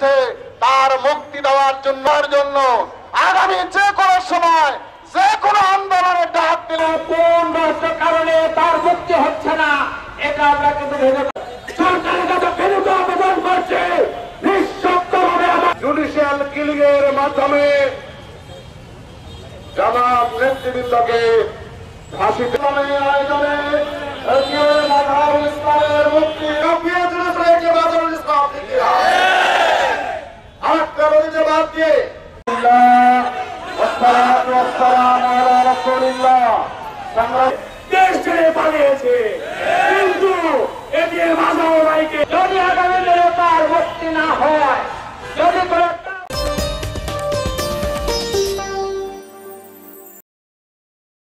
আছে তার মুক্তি দেওয়ার জন্য আগামী যে কোনো সময় যে কোনো আন্দোলনের ডাক দিলে কোন রাষ্ট্রের কারণে তার মুক্তি হচ্ছে না এটা আমরা কিন্তু ভেবে সরকারের কাছে বিরুদ্ধ আবেদন করছে নিঃশব্দভাবে জুডিশিয়াল কিলিং এর মাধ্যমে জামাত নেতৃবৃন্দকে ফাঁসি আয়োজনে ইসলামের মুক্তি বাদ দিয়ে দেশ ছেড়ে পালিয়েছে